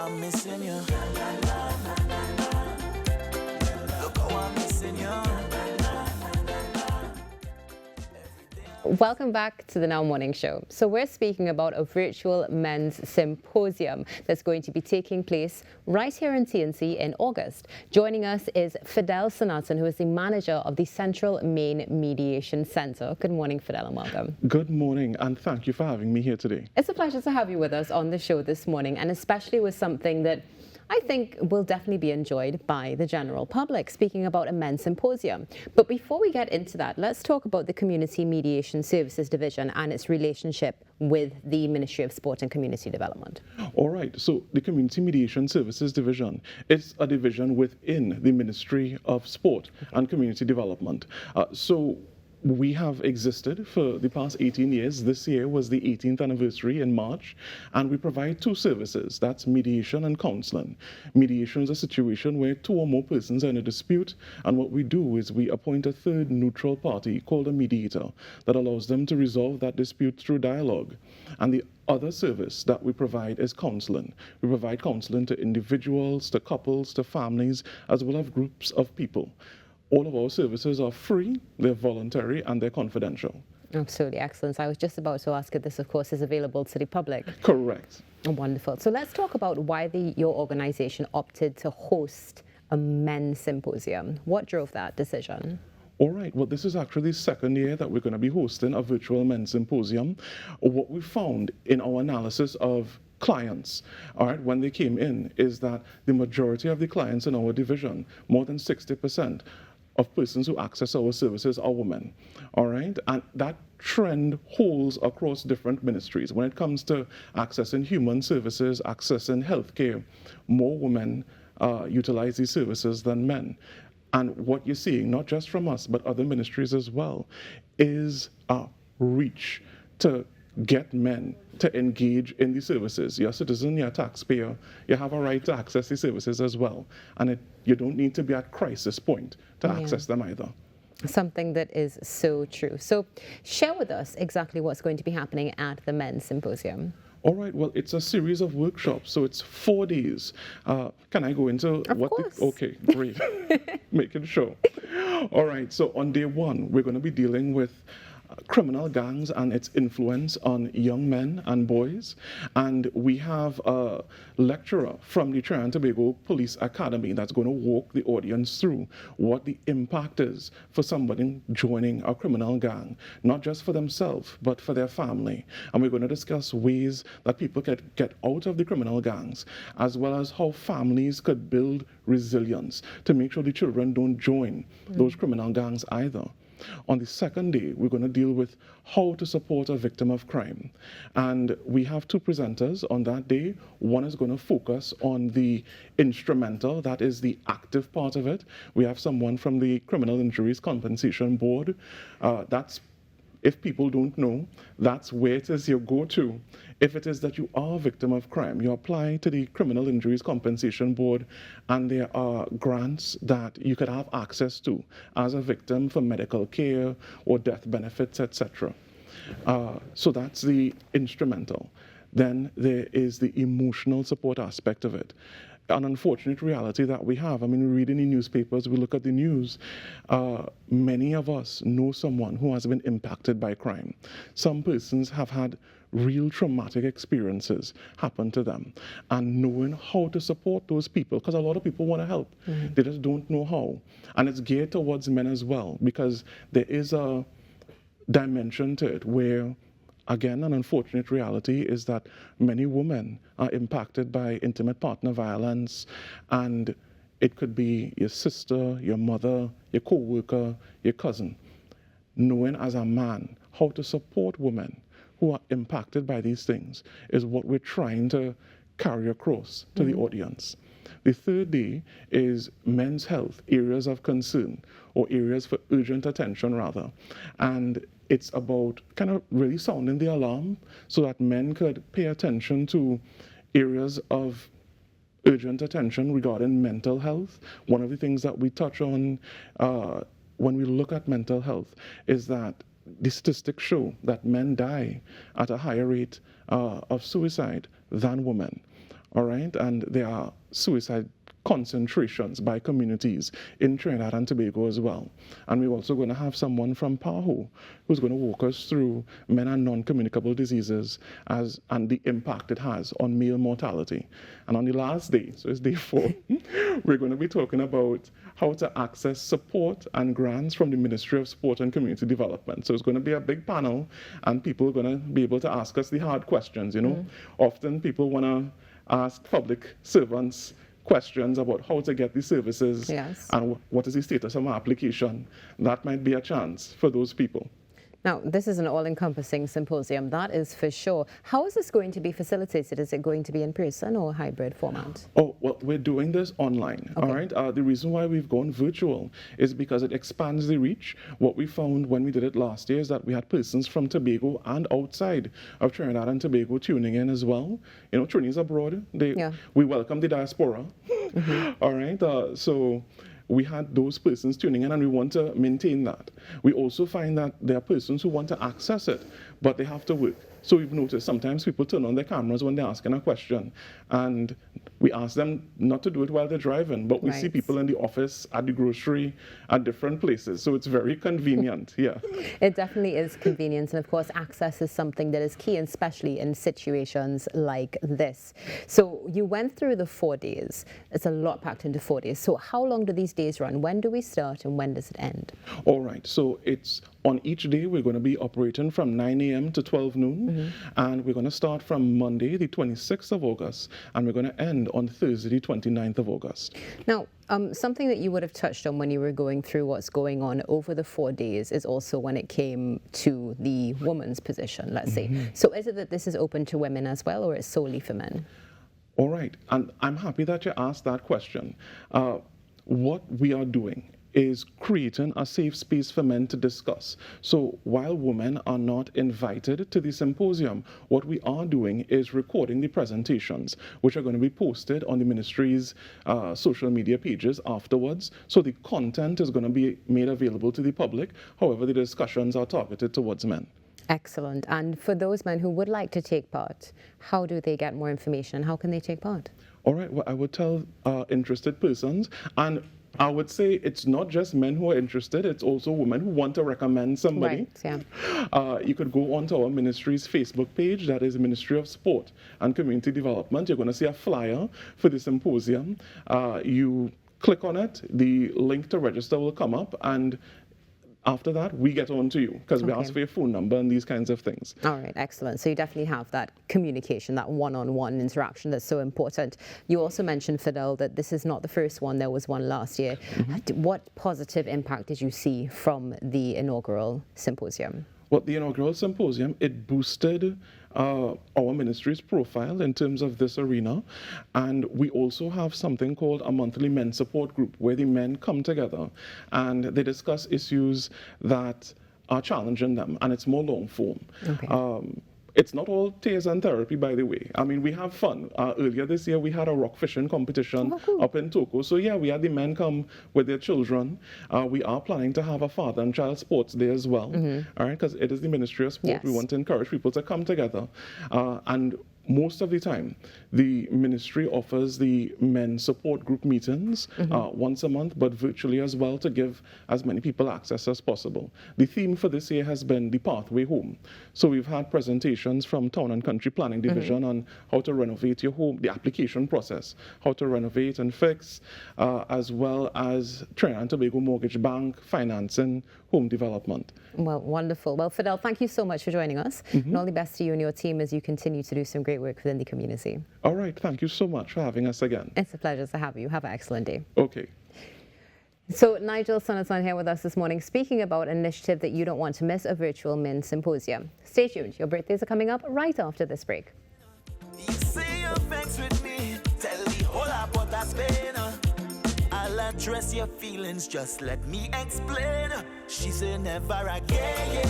I'm missing you. Look how I'm missing you. Welcome back to the Now Morning Show. So we're speaking about a virtual men's symposium that's going to be taking place right here in TNC in August. Joining us is Fidel Sanatan, who is the manager of the Central Main Mediation Centre. Good morning, Fidel, and welcome. Good morning, and thank you for having me here today. It's a pleasure to have you with us on the show this morning, and especially with something that I think will definitely be enjoyed by the general public, speaking about a men's symposium. But before we get into that, let's talk about the Community Mediation Services Division and its relationship with the Ministry of Sport and Community Development. All right, so the Community Mediation Services Division is a division within the Ministry of Sport and Community Development. So we have existed for the past 18 years. This year was the 18th anniversary in March, and we provide two services. That's mediation and counseling. Mediation is a situation where two or more persons are in a dispute, and what we do is we appoint a third neutral party called a mediator that allows them to resolve that dispute through dialogue. And the other service that we provide is counseling. We provide counseling to individuals, to couples, to families, as well as groups of people. All of our services are free, they're voluntary, and they're confidential. Absolutely excellent. So I was just about to ask if this, of course, is available to the public. Correct. Wonderful. So let's talk about why your organization opted to host a men's symposium. What drove that decision? All right, well, this is actually the second year that we're going to be hosting a virtual men's symposium. What we found in our analysis of clients, all right, when they came in, is that the majority of the clients in our division, more than 60%, of persons who access our services are women, all right? And that trend holds across different ministries. When it comes to accessing human services, accessing healthcare, more women utilize these services than men. And what you're seeing, not just from us, but other ministries as well, is a reach to get men to engage in the services. You're a citizen, you're a taxpayer, you have a right to access the services as well. And you don't need to be at crisis point to access them either. Something that is so true. So share with us exactly what's going to be happening at the men's symposium. All right, well, it's a series of workshops, so it's 4 days. Can I go into of course. Okay, great. Making sure. All right, so on day one, we're going to be dealing with criminal gangs and its influence on young men and boys. And we have a lecturer from the Trinidad and Tobago Police Academy that's going to walk the audience through what the impact is for somebody joining a criminal gang, not just for themselves, but for their family. And we're going to discuss ways that people can get out of the criminal gangs, as well as how families could build resilience to make sure the children don't join those criminal gangs either. On the second day, we're going to deal with how to support a victim of crime. And we have two presenters on that day. One is going to focus on the instrumental, that is the active part of it. We have someone from the Criminal Injuries Compensation Board. If people don't know, that's where it is you go to. If it is that you are a victim of crime, you apply to the Criminal Injuries Compensation Board, and there are grants that you could have access to as a victim for medical care or death benefits, etc. So that's the instrumental. Then there is the emotional support aspect of it. An unfortunate reality that we have. I mean, we read in the newspapers, we look at the news. Many of us know someone who has been impacted by crime. Some persons have had real traumatic experiences happen to them. And knowing how to support those people, because a lot of people want to help, they just don't know how. And it's geared towards men as well, because there is a dimension to it where, again, an unfortunate reality is that many women are impacted by intimate partner violence, and it could be your sister, your mother, your co-worker, your cousin. Knowing as a man how to support women who are impacted by these things is what we're trying to carry across to the audience. The third day is men's health, areas of concern, or areas for urgent attention rather. And it's about kind of really sounding the alarm so that men could pay attention to areas of urgent attention regarding mental health. One of the things that we touch on when we look at mental health is that the statistics show that men die at a higher rate of suicide than women. all right? And there are suicide concentrations by communities in Trinidad and Tobago as well. And we're also going to have someone from PAHO who's going to walk us through men and non-communicable diseases and the impact it has on male mortality. And on the last day, so it's day 4, we're going to be talking about how to access support and grants from the Ministry of Sport and Community Development. So it's going to be a big panel, and people are going to be able to ask us the hard questions, you know. Often people want to ask public servants questions about how to get the services and what is the status of my application. That might be a chance for those people. Now, this is an all-encompassing symposium, that is for sure. How is this going to be facilitated? Is it going to be in person or hybrid format? Oh, well, we're doing this online, all right? The reason why we've gone virtual is because it expands the reach. What we found when we did it last year is that we had persons from Tobago and outside of Trinidad and Tobago tuning in as well. You know, Trini's abroad. We welcome the diaspora, all right? So we had those persons tuning in, and we want to maintain that. We also find that there are persons who want to access it, but they have to work. So we've noticed sometimes people turn on their cameras when they're asking a question, and we ask them not to do it while they're driving, but we see people in the office, at the grocery, at different places. So it's very convenient, It definitely is convenient, and of course access is something that is key, and especially in situations like this. So you went through the 4 days. It's a lot packed into 4 days. So how long do these days run? When do we start and when does it end? All right, so it's on each day we're going to be operating from 9 a.m. to 12 noon, and we're going to start from Monday, the 26th of August, and we're going to end on Thursday, the 29th of August. Now, something that you would have touched on when you were going through what's going on over the 4 days is also when it came to the woman's position, let's say. So is it that this is open to women as well, or is it solely for men? All right, and I'm happy that you asked that question. What we are doing is creating a safe space for men to discuss. So while women are not invited to the symposium, what we are doing is recording the presentations, which are going to be posted on the ministry's social media pages afterwards. So the content is going to be made available to the public. However, the discussions are targeted towards men. Excellent. And for those men who would like to take part, how do they get more information? How can they take part? All right, well, I would tell interested persons, and I would say it's not just men who are interested, it's also women who want to recommend somebody. You could go onto our ministry's Facebook page, that is Ministry of Sport and Community Development. You're going to see a flyer for the symposium. You click on it, the link to register will come up, and after that, we get on to you because we ask for your phone number and these kinds of things. All right, excellent. So you definitely have that communication, that one-on-one interaction that's so important. You also mentioned, Fidel, that this is not the first one. There was one last year. What positive impact did you see from the inaugural symposium? Well, the inaugural symposium, it boosted our ministry's profile in terms of this arena, and we also have something called a monthly men support group where the men come together and they discuss issues that are challenging them, and it's more long form. It's not all tears and therapy, by the way. I mean, we have fun. Earlier this year, we had a rock fishing competition up in Toko. So yeah, we had the men come with their children. We are planning to have a father and child sports day as well. All right, because it is the Ministry of Sport. We want to encourage people to come together. And most of the time, the ministry offers the men support group meetings once a month, but virtually as well, to give as many people access as possible. The theme for this year has been the pathway home. So we've had presentations from Town and Country Planning Division on how to renovate your home, the application process, how to renovate and fix, as well as Trinidad and Tobago Mortgage Bank, financing, home development. Well, wonderful. Well, Fidel, thank you so much for joining us. And all the best to you and your team as you continue to do some great work within the community. All right. Thank you so much for having us again. It's a pleasure to have you. Have an excellent day. Okay. So Nigel Sanatan here with us this morning, speaking about an initiative that you don't want to miss, a virtual men's symposium. Stay tuned. Your birthdays are coming up right after this break. You say your thanks with me, tell me whole lot what I spend. I'll address your feelings, just let me explain. She said never again,